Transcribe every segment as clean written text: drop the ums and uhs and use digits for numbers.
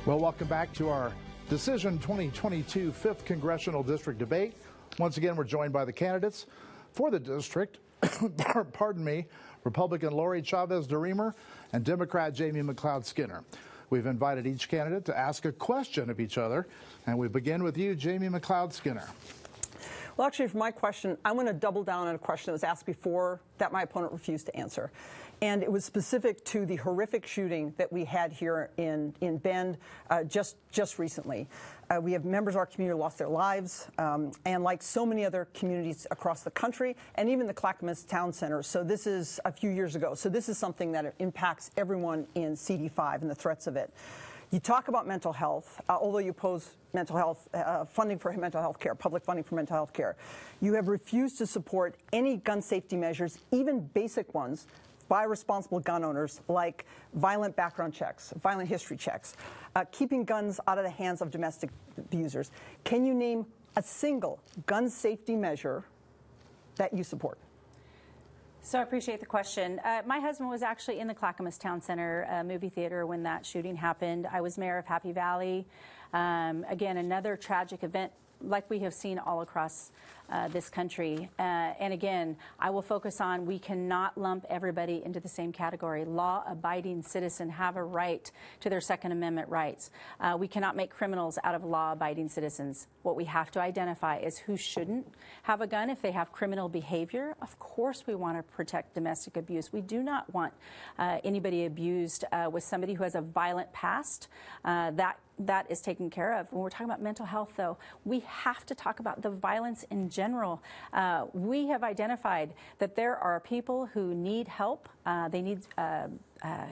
Well, welcome back to our Decision 2022 5th Congressional District debate. Once again, we're joined by the candidates for the district, pardon me, Republican Lori Chavez-DeRemer and Democrat Jamie McLeod-Skinner. We've invited each candidate to ask a question of each other, and we begin with you, Jamie McLeod-Skinner. Well, actually, for my question, I'm going to double down on a question that was asked before that my opponent refused to answer. And it was specific to the horrific shooting that we had here in Bend just recently. We have members of our community who lost their lives, and like so many other communities across the country, and even the Clackamas Town Center. So this is a few years ago. So this is something that impacts everyone in CD5 and the threats of it. You talk about mental health, although you oppose mental health funding for mental health care, public funding for mental health care. You have refused to support any gun safety measures, even basic ones, by responsible gun owners, like violent background checks, violent history checks, keeping guns out of the hands of domestic abusers. Can you name a single gun safety measure that you support? So I appreciate the question. My husband was actually in the Clackamas Town Center movie theater when that shooting happened. I was mayor of Happy Valley. Again, another tragic event like we have seen all across this country. And again, I will focus on we cannot lump everybody into the same category. Law-abiding citizens have a right to their Second Amendment rights. We cannot make criminals out of law-abiding citizens. What we have to identify is who shouldn't have a gun if they have criminal behavior. Of course we want to protect domestic abuse. We do not want anybody abused with somebody who has a violent past. That is taken care of. When we're talking about mental health, though, we have to talk about the violence in general. We have identified that there are people who need help. They need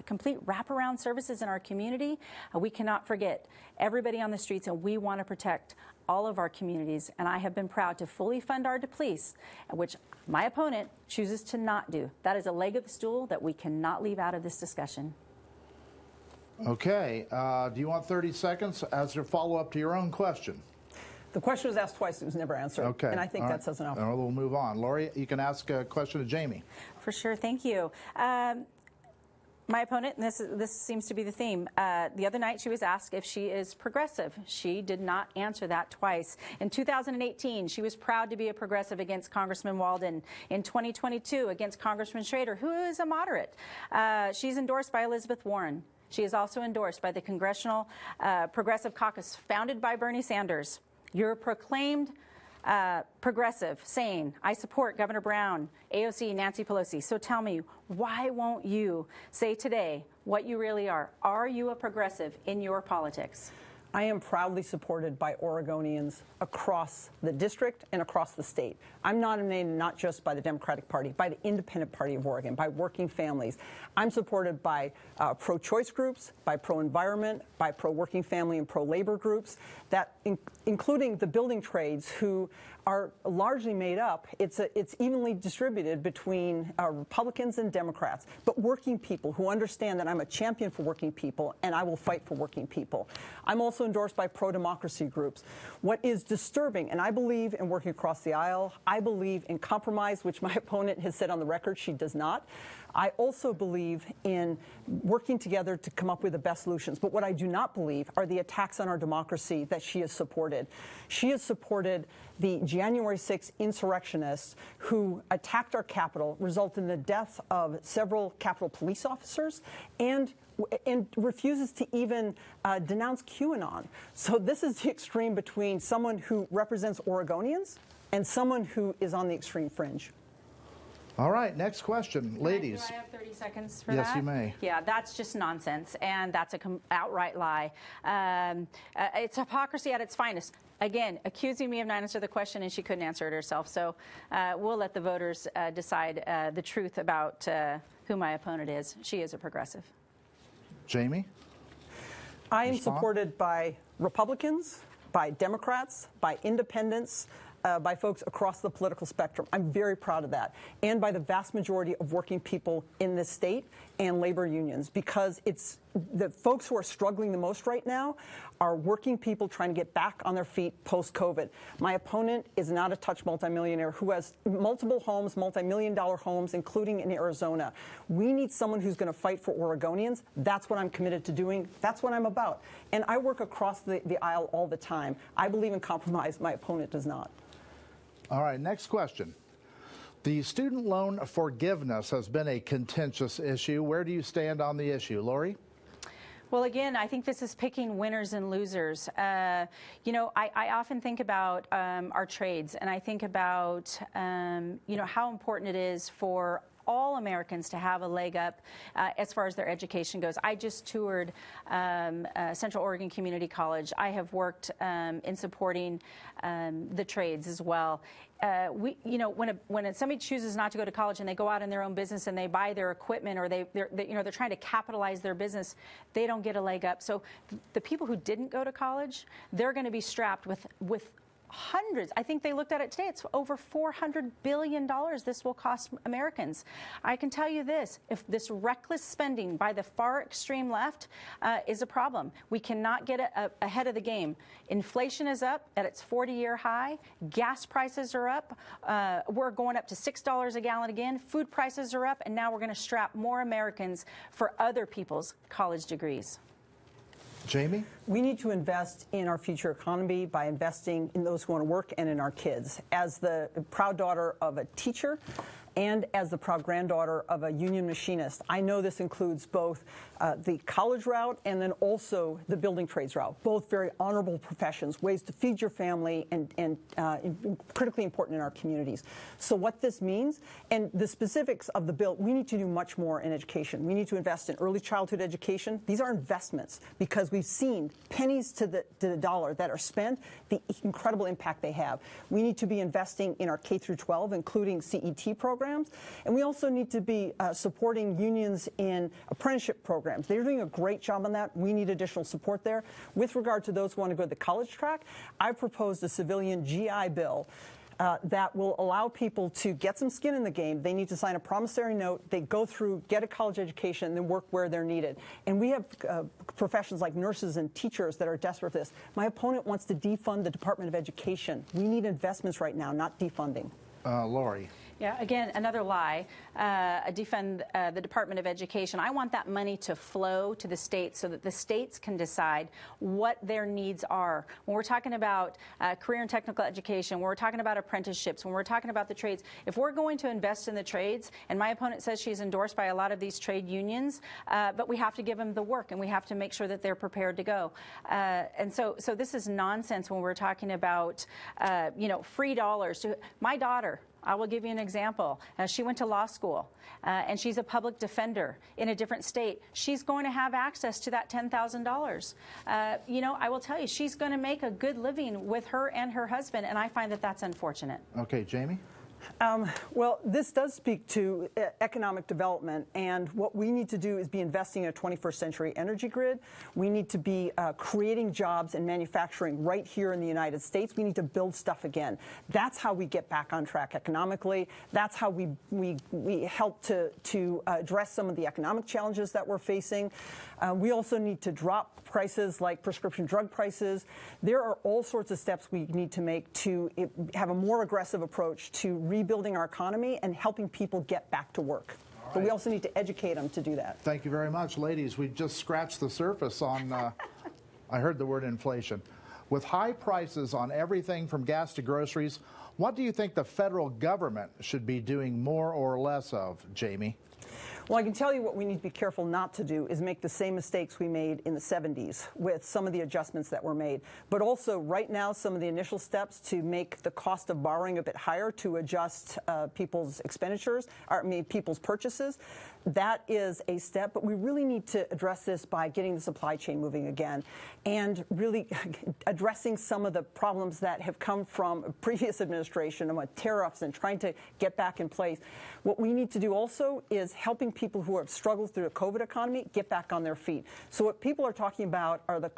complete wraparound services in our community. We cannot forget everybody on the streets, and we want to protect all of our communities. And I have been proud to fully fund our police, which my opponent chooses to not do. That is a leg of the stool that we cannot leave out of this discussion. Okay. Do you want 30 seconds as your follow-up to your own question? The question was asked twice. It was never answered. Okay. And I think that says enough. We'll move on. Lori, you can ask a question to Jamie. For sure. Thank you. My opponent, and this seems to be the theme, the other night she was asked if she is progressive. She did not answer that twice. In 2018, she was proud to be a progressive against Congressman Walden. In 2022, against Congressman Schrader, who is a moderate. She's endorsed by Elizabeth Warren. She is also endorsed by the Congressional Progressive Caucus, founded by Bernie Sanders. You're a proclaimed progressive, saying, I support Governor Brown, AOC, Nancy Pelosi. So tell me, why won't you say today what you really are? Are you a progressive in your politics? I am proudly supported by Oregonians across the district and across the state. I'm nominated not just by the Democratic Party, by the Independent Party of Oregon, by working families. I'm supported by pro-choice groups, by pro-environment, by pro-working family and pro-labor groups, that including the building trades, who are largely made up. It's evenly distributed between Republicans and Democrats, but working people who understand that I'm a champion for working people and I will fight for working people. I'm also endorsed by pro-democracy groups. What is disturbing, and I believe in working across the aisle, I believe in compromise, which my opponent has said on the record she does not. I also believe in working together to come up with the best solutions. But what I do not believe are the attacks on our democracy that she has supported. She has supported the January 6th insurrectionists who attacked our Capitol, resulted in the death of several Capitol police officers, and refuses to even denounce QAnon. So this is the extreme between someone who represents Oregonians and someone who is on the extreme fringe. All right, next question. Ladies. Do I have 30 seconds for that? Yes, you may. Yeah, that's just nonsense, and that's an outright lie. It's hypocrisy at its finest. Again, accusing me of not answering the question, and she couldn't answer it herself. So we'll let the voters decide the truth about who my opponent is. She is a progressive. Jamie? I am supported by Republicans, by Democrats, by independents, by folks across the political spectrum. I'm very proud of that. And by the vast majority of working people in this state and labor unions, because it's the folks who are struggling the most right now are working people trying to get back on their feet post-COVID. My opponent is not a touch multimillionaire who has multiple homes, multi-million-dollar homes, including in Arizona. We need someone who's going to fight for Oregonians. That's what I'm committed to doing. That's what I'm about. And I work across the aisle all the time. I believe in compromise. My opponent does not. All right, next question. The student loan forgiveness has been a contentious issue. Where do you stand on the issue, Lori? Well, again, I think this is picking winners and losers. You know, I often think about our trades, and I think about, you know, how important it is for all Americans to have a leg up as far as their education goes. I just toured Central Oregon Community College. I have worked in supporting the trades as well. You know, when somebody chooses not to go to college and they go out in their own business and they buy their equipment, or they're trying to capitalize their business, they don't get a leg up. So the people who didn't go to college, they're going to be strapped with hundreds. I think they looked at it today. It's over $400 billion this will cost Americans. I can tell you this, if this reckless spending by the far extreme left is a problem, we cannot get ahead of the game. Inflation is up at its 40-year high. Gas prices are up. We're going up to $6 a gallon again. Food prices are up, and now we're going to strap more Americans for other people's college degrees. Jamie? We need to invest in our future economy by investing in those who want to work and in our kids. As the proud daughter of a teacher and as the proud granddaughter of a union machinist, I know this includes both the college route and then also the building trades route, both very honorable professions, ways to feed your family and critically important in our communities. So what this means, and the specifics of the bill, we need to do much more in education. We need to invest in early childhood education. These are investments because we've seen pennies to the dollar that are spent, the incredible impact they have. We need to be investing in our K through 12, including CET programs, and we also need to be supporting unions in apprenticeship programs. They're doing a great job on that. We need additional support there. With regard to those who want to go to the college track, I proposed a civilian GI bill that will allow people to get some skin in the game. They need to sign a promissory note. They go through, get a college education, and then work where they're needed. And we have professions like nurses and teachers that are desperate for this. My opponent wants to defund the Department of Education. We need investments right now, not defunding. Lori. Yeah, again, another lie. Defund the Department of Education. I want that money to flow to the states so that the states can decide what their needs are. When we're talking about career and technical education, when we're talking about apprenticeships, when we're talking about the trades, if we're going to invest in the trades, and my opponent says she's endorsed by a lot of these trade unions, but we have to give them the work and we have to make sure that they're prepared to go. And so this is nonsense when we're talking about, you know, free dollars. My daughter, I will give you an example. She went to law school, and she's a public defender in a different state. She's going to have access to that $10,000. You know, I will tell you, she's going to make a good living with her and her husband, and I find that that's unfortunate. Okay, Jamie? Well, this does speak to economic development, and what we need to do is be investing in a 21st century energy grid. We need to be creating jobs and manufacturing right here in the United States. We need to build stuff again. That's how we get back on track economically. That's how we help to address some of the economic challenges that we're facing. We also need to drop prices like prescription drug prices. There are all sorts of steps we need to make to have a more aggressive approach to rebuilding our economy and helping people get back to work. But we also need to educate them to do that. Thank you very much. Ladies, we just scratched the surface on, I heard the word inflation. With high prices on everything from gas to groceries, what do you think the federal government should be doing more or less of, Jamie? Well, I can tell you what we need to be careful not to do is make the same mistakes we made in the 70s with some of the adjustments that were made. But also, right now, some of the initial steps to make the cost of borrowing a bit higher to adjust people's expenditures, people's purchases. That is a step, but we really need to address this by getting the supply chain moving again and really addressing some of the problems that have come from previous administration about tariffs and trying to get back in place. What we need to do also is helping people who have struggled through the COVID economy get back on their feet. So what people are talking about are the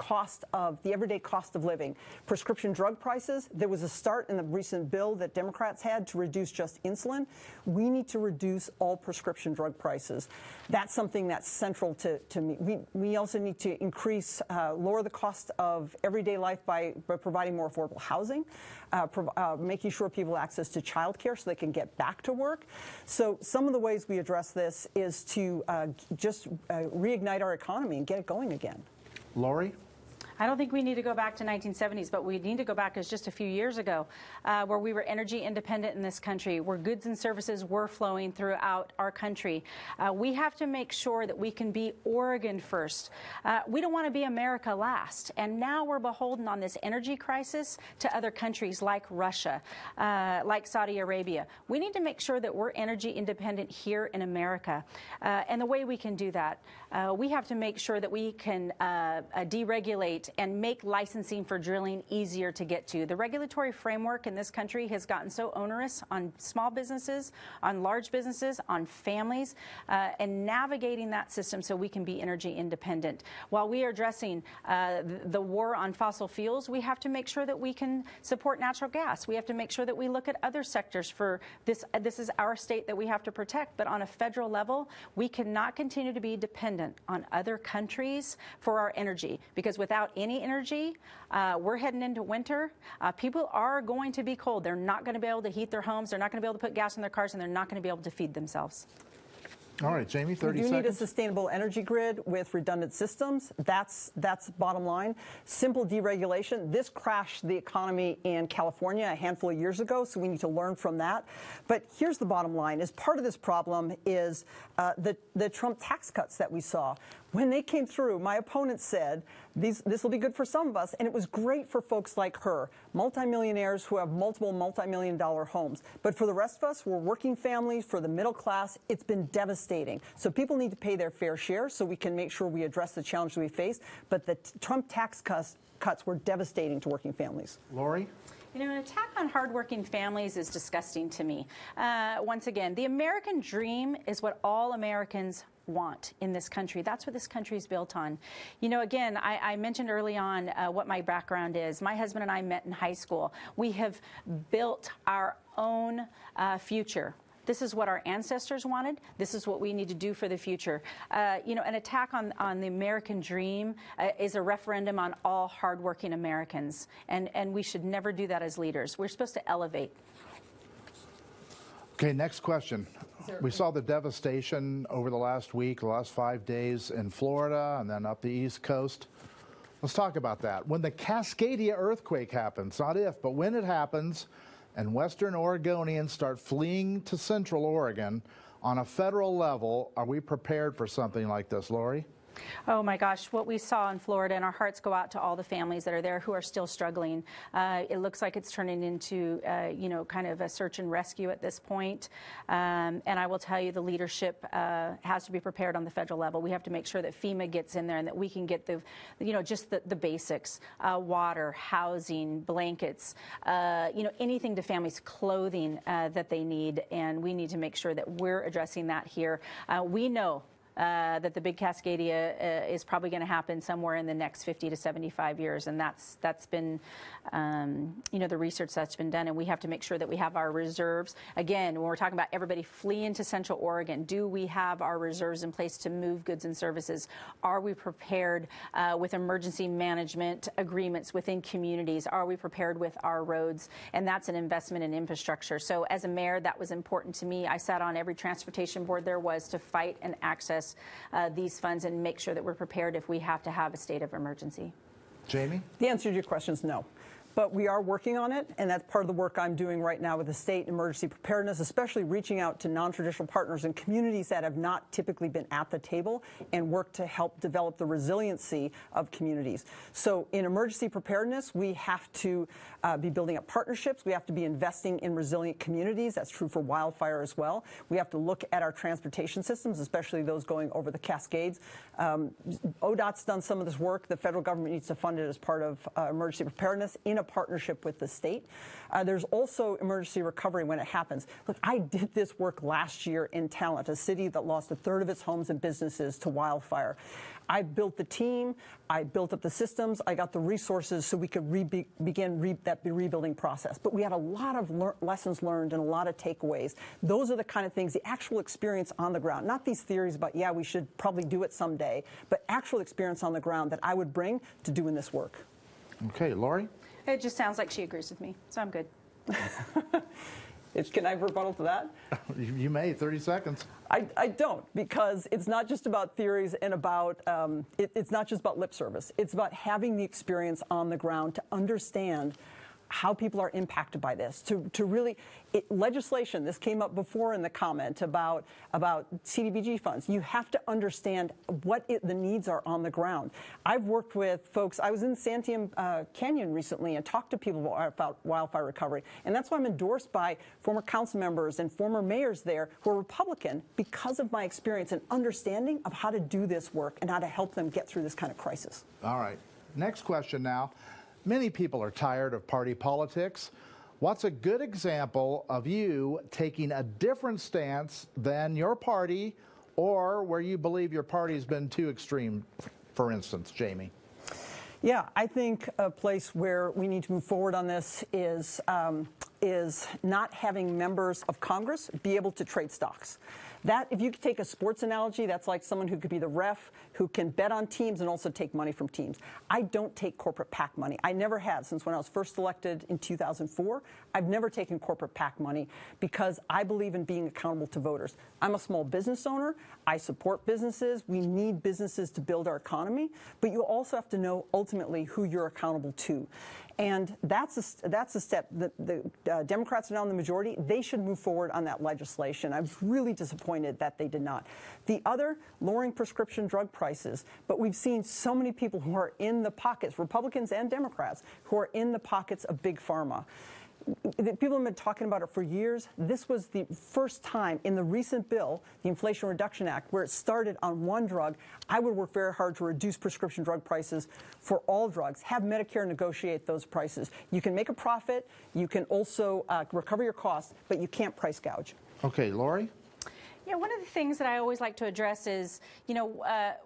everyday cost of living. Prescription drug prices, there was a start in the recent bill that Democrats had to reduce just insulin. We need to reduce all prescription drug prices. That's something that's central to me. We also need to lower the cost of everyday life by providing more affordable housing, making sure people have access to childcare so they can get back to work. So some of the ways we address this is to just reignite our economy and get it going again. Lori? I don't think we need to go back to 1970s, but we need to go back as just a few years ago, where we were energy independent in this country, where goods and services were flowing throughout our country. We have to make sure that we can be Oregon first. We don't want to be America last. And now we're beholden on this energy crisis to other countries like Russia, like Saudi Arabia. We need to make sure that we're energy independent here in America. And the way we can do that, we have to make sure that we can deregulate and make licensing for drilling easier to get to. The regulatory framework in this country has gotten so onerous on small businesses, on large businesses, on families, and navigating that system so we can be energy independent. While we are addressing the war on fossil fuels, we have to make sure that we can support natural gas. We have to make sure that we look at other sectors for this. This is our state that we have to protect, but on a federal level, we cannot continue to be dependent on other countries for our energy, because without any energy, we're heading into winter. People are going to be cold. They're not going to be able to heat their homes. They're not going to be able to put gas in their cars, and they're not going to be able to feed themselves. All right, Jamie, 30 seconds. We do need a seconds. sustainable energy grid with redundant systems. That's bottom line. Simple deregulation. This crashed the economy in California a handful of years ago, so we need to learn from that. But here's the bottom line. As part of this problem is the Trump tax cuts that we saw. When they came through, my opponent said, this will be good for some of us, and it was great for folks like her, multimillionaires who have multiple multi-million-dollar homes. But for the rest of us, we're working families, for the middle class, it's been devastating. So people need to pay their fair share so we can make sure we address the challenge we face. But the Trump tax cuts were devastating to working families. Lori? You know, an attack on hardworking families is disgusting to me. Once again, the American dream is what all Americans want in this country. That's what this country is built on. You know, again, I mentioned early on what my background is. My husband and I met in high school. We have built our own future. This is what our ancestors wanted. This is what we need to do for the future. You know, an attack on the American dream is a referendum on all hardworking Americans, and we should never do that as leaders. We're supposed to elevate. Okay, next question. We saw the devastation over the last week, the last 5 days in Florida and then up the East Coast. Let's talk about that. When the Cascadia earthquake happens, not if, but when it happens, and Western Oregonians start fleeing to Central Oregon, on a federal level, are we prepared for something like this, Lori? Oh my gosh, what we saw in Florida, and our hearts go out to all the families that are there who are still struggling. It looks like it's turning into, you know, kind of a search and rescue at this point. And I will tell you, the leadership has to be prepared on the federal level. We have to make sure that FEMA gets in there and that we can get the, you know, just the basics, water, housing, blankets, you know, anything to families, clothing that they need. And we need to make sure that we're addressing that here. We know that the big Cascadia is probably going to happen somewhere in the next 50 to 75 years, and that's been, you know, the research that's been done, and we have to make sure that we have our reserves. Again, when we're talking about everybody fleeing to Central Oregon, do we have our reserves in place to move goods and services? Are we prepared with emergency management agreements within communities? Are we prepared with our roads? And that's an investment in infrastructure. So as a mayor, that was important to me. I sat on every transportation board there was to fight and access these funds and make sure that we're prepared if we have to have a state of emergency. Jamie? The answer to your question is no. But we are working on it, and that's part of the work I'm doing right now with the state emergency preparedness, especially reaching out to non-traditional partners and communities that have not typically been at the table and work to help develop the resiliency of communities. So in emergency preparedness, we have to be building up partnerships. We have to be investing in resilient communities. That's true for wildfire as well. We have to look at our transportation systems, especially those going over the Cascades. ODOT's done some of this work. The federal government needs to fund it as part of emergency preparedness in a partnership with the state. There's also emergency recovery when it happens. Look, I did this work last year in Talent, a city that lost a third of its homes and businesses to wildfire. I built the team, I built up the systems, I got the resources so we could begin that rebuilding process. But we had a lot of lessons learned and a lot of takeaways. Those are the kind of things, the actual experience on the ground, not these theories about, yeah, we should probably do it someday, but actual experience on the ground that I would bring to doing this work. Okay, Lori? It just sounds like she agrees with me, so I'm good. Can I rebuttal to that? You may, 30 seconds. I don't, because it's not just about theories and about, it's not just about lip service. It's about having the experience on the ground to understand how people are impacted by this, to really, legislation, this came up before in the comment about CDBG funds. You have to understand what the needs are on the ground. I've worked with folks, I was in Santiam Canyon recently and talked to people about wildfire recovery, and that's why I'm endorsed by former council members and former mayors there who are Republican because of my experience and understanding of how to do this work and how to help them get through this kind of crisis. All right, next question now. Many people are tired of party politics. What's a good example of you taking a different stance than your party, or where you believe your party's been too extreme, for instance, Jamie? Yeah, I think a place where we need to move forward on this is not having members of Congress be able to trade stocks. That, if you could take a sports analogy, that's like someone who could be the ref, who can bet on teams and also take money from teams. I don't take corporate PAC money. I never have since when I was first elected in 2004. I've never taken corporate PAC money because I believe in being accountable to voters. I'm a small business owner. I support businesses. We need businesses to build our economy, but you also have to know ultimately who you're accountable to. And that's a step. The Democrats are now in the majority. They should move forward on that legislation. I was really disappointed that they did not. The other, lowering prescription drug prices. But we've seen so many people who are in the pockets, Republicans and Democrats, who are in the pockets of big pharma. People have been talking about it for years. This was the first time in the recent bill, the Inflation Reduction Act, where it started on one drug. I would work very hard to reduce prescription drug prices for all drugs, have Medicare negotiate those prices. You can make a profit, you can also recover your costs, but you can't price gouge. Okay, Lori? Yeah, one of the things that I always like to address is,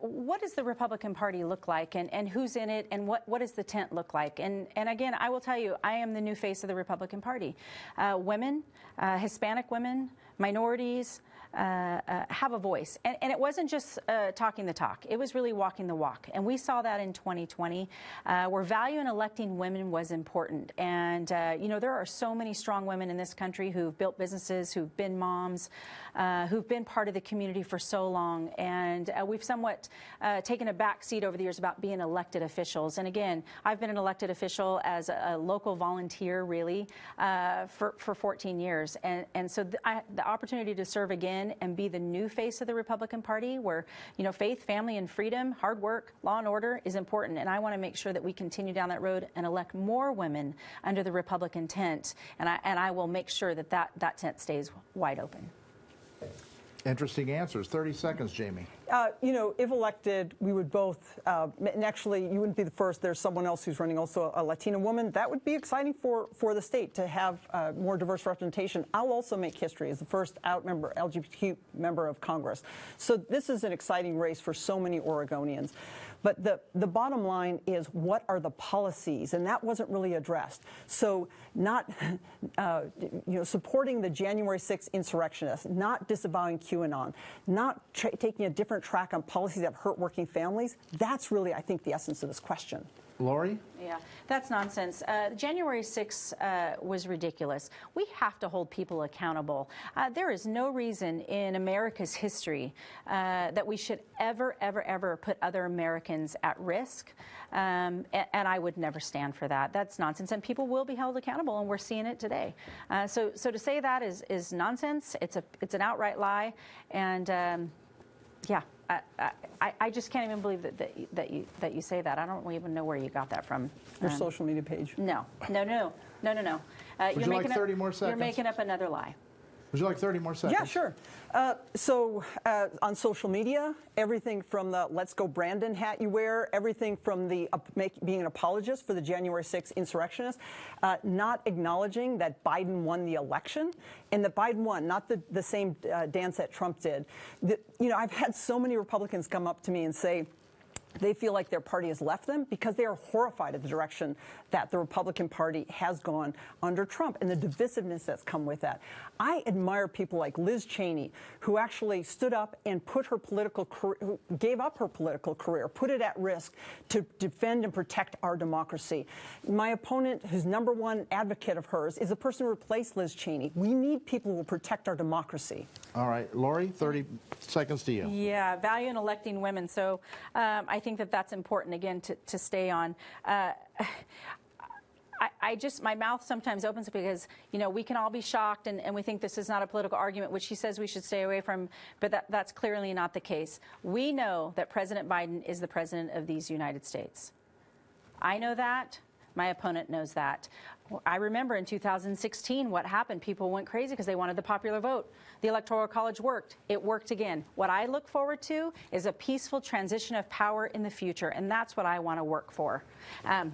what does the Republican Party look like, and who's in it, and what does the tent look like? And again, I will tell you, I am the new face of the Republican Party. Women, Hispanic women, minorities have a voice. And it wasn't just talking the talk. It was really walking the walk. And we saw that in 2020, where value in electing women was important. And, there are so many strong women in this country who've built businesses, who've been moms, who've been part of the community for so long. And we've somewhat taken a back seat over the years about being elected officials. And again, I've been an elected official as a local volunteer, really, for 14 years. And so the opportunity to serve again and be the new face of the Republican Party, where, faith, family, and freedom, hard work, law and order is important. And I want to make sure that we continue down that road and elect more women under the Republican tent. And I will make sure that tent stays wide open. Interesting answers. 30 seconds, Jamie. If elected, we would both, and actually, you wouldn't be the first. There's someone else who's running, also a Latina woman. That would be exciting for the state to have more diverse representation. I'll also make history as the first LGBTQ member of Congress. So this is an exciting race for so many Oregonians. But the bottom line is, what are the policies? And that wasn't really addressed. So not, supporting the January 6th insurrectionists, not disavowing QAnon, not taking a different track on policies that hurt working families. That's really, I think, the essence of this question. Lori? Yeah, that's nonsense. January 6th was ridiculous. We have to hold people accountable. There is no reason in America's history that we should ever put other Americans at risk. And I would never stand for that. That's nonsense. And people will be held accountable, and we're seeing it today. So to say that is nonsense. It's an outright lie. And yeah. I just can't even believe that you say that. I don't even know where you got that from. Your social media page. No. Would you like 30 more seconds? You're making up another lie. Would you like 30 more seconds? Yeah, sure. On social media, everything from the "Let's Go Brandon" hat you wear, everything from the being an apologist for the January 6th insurrectionists, not acknowledging that Biden won the election, and that Biden won, not the same dance that Trump did. I've had so many Republicans come up to me and say, they feel like their party has left them because they are horrified at the direction that the Republican Party has gone under Trump and the divisiveness that's come with that. I admire people like Liz Cheney, who actually stood up and gave up her political career, put it at risk to defend and protect our democracy. My opponent, whose number one advocate of hers, is the person who replaced Liz Cheney. We need people who will protect our democracy. All right, Lori, 30 seconds to you. Yeah, value in electing women. So I think that's important, again, to stay on. My mouth sometimes opens because, we can all be shocked and we think this is not a political argument, which she says we should stay away from, but that's clearly not the case. We know that President Biden is the president of these United States. I know that. My opponent knows that. I remember in 2016 what happened. People went crazy because they wanted the popular vote. The Electoral College worked. It worked again. What I look forward to is a peaceful transition of power in the future, and that's what I want to work for.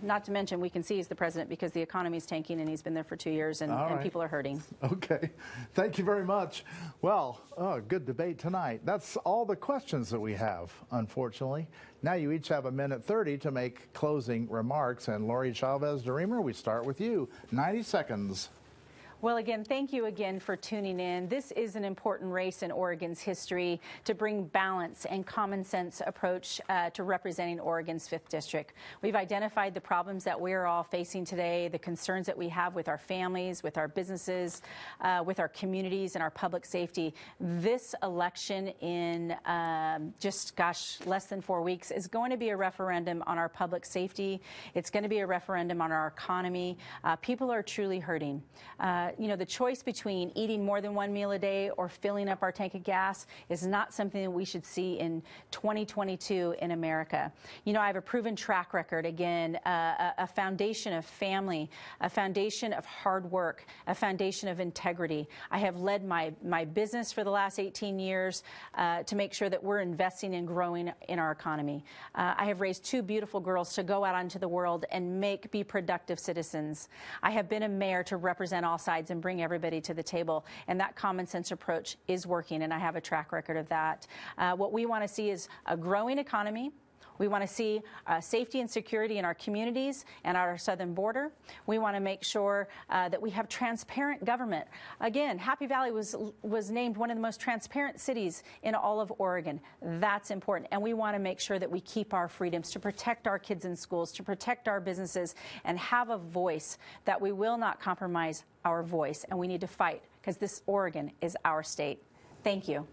Not to mention, we can see he's the president because the economy is tanking and he's been there for 2 years and people are hurting. Okay. Thank you very much. Well, good debate tonight. That's all the questions that we have, unfortunately. Now you each have 1:30 to make closing remarks. And Lori Chavez-DeRemer, we start with you. 90 seconds. Well, again, thank you again for tuning in. This is an important race in Oregon's history to bring balance and common sense approach to representing Oregon's 5th District. We've identified the problems that we're all facing today, the concerns that we have with our families, with our businesses, with our communities and our public safety. This election in less than 4 weeks is going to be a referendum on our public safety. It's going to be a referendum on our economy. People are truly hurting. The choice between eating more than one meal a day or filling up our tank of gas is not something that we should see in 2022 in America. I have a proven track record, again, a foundation of family, a foundation of hard work, a foundation of integrity. I have led my business for the last 18 years to make sure that we're investing and growing in our economy. I have raised 2 beautiful girls to go out onto the world and be productive citizens. I have been a mayor to represent all sides and bring everybody to the table. And that common sense approach is working, and I have a track record of that. What we want to see is a growing economy. We want to see safety and security in our communities and our southern border. We want to make sure that we have transparent government. Again, Happy Valley was named one of the most transparent cities in all of Oregon. That's important. And we want to make sure that we keep our freedoms to protect our kids in schools, to protect our businesses, and have a voice that we will not compromise our voice. And we need to fight because this Oregon is our state. Thank you.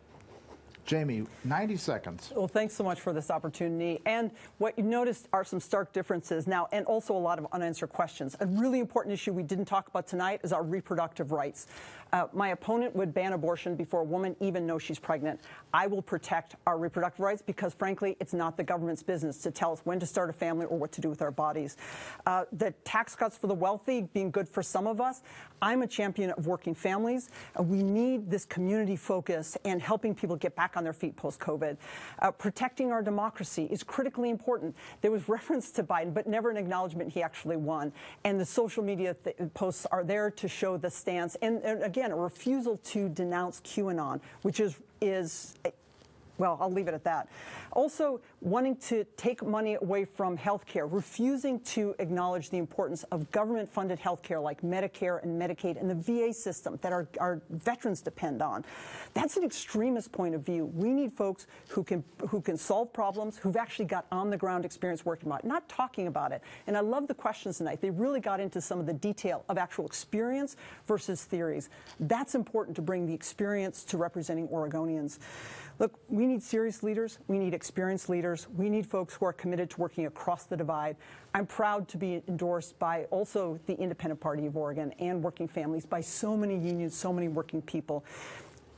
Jamie, 90 seconds. Well, thanks so much for this opportunity. And what you noticed are some stark differences now, and also a lot of unanswered questions. A really important issue we didn't talk about tonight is our reproductive rights. My opponent would ban abortion before a woman even knows she's pregnant. I will protect our reproductive rights because, frankly, it's not the government's business to tell us when to start a family or what to do with our bodies. The tax cuts for the wealthy being good for some of us. I'm a champion of working families. We need this community focus and helping people get back on their feet post-COVID. Protecting our democracy is critically important. There was reference to Biden, but never an acknowledgement he actually won. And the social media posts are there to show the stance. And again, a refusal to denounce QAnon, which is well, I'll leave it at that. Also, wanting to take money away from health care, refusing to acknowledge the importance of government-funded health care like Medicare and Medicaid and the VA system that our veterans depend on. That's an extremist point of view. We need folks who can solve problems, who've actually got on-the-ground experience working on it, not talking about it. And I love the questions tonight. They really got into some of the detail of actual experience versus theories. That's important to bring the experience to representing Oregonians. Look, we need serious leaders. We need experienced leaders. We need folks who are committed to working across the divide. I'm proud to be endorsed by also the Independent Party of Oregon and Working Families, by so many unions, so many working people.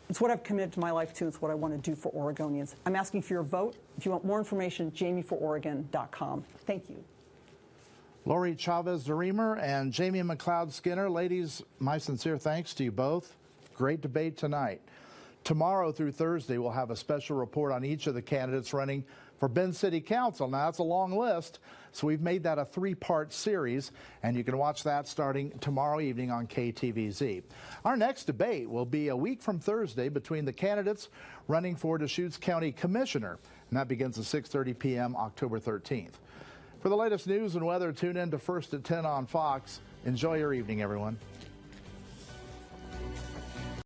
It's what I've committed to my life to. It's what I want to do for Oregonians. I'm asking for your vote. If you want more information, jamiefororegon.com. Thank you. Lori Chavez-DeRemer and Jamie McLeod-Skinner, ladies, my sincere thanks to you both. Great debate tonight. Tomorrow through Thursday, we'll have a special report on each of the candidates running for Bend City Council. Now, that's a long list, so we've made that a 3-part series, and you can watch that starting tomorrow evening on KTVZ. Our next debate will be a week from Thursday between the candidates running for Deschutes County Commissioner, and that begins at 6:30 p.m. October 13th. For the latest news and weather, tune in to First at 10 on Fox. Enjoy your evening, everyone.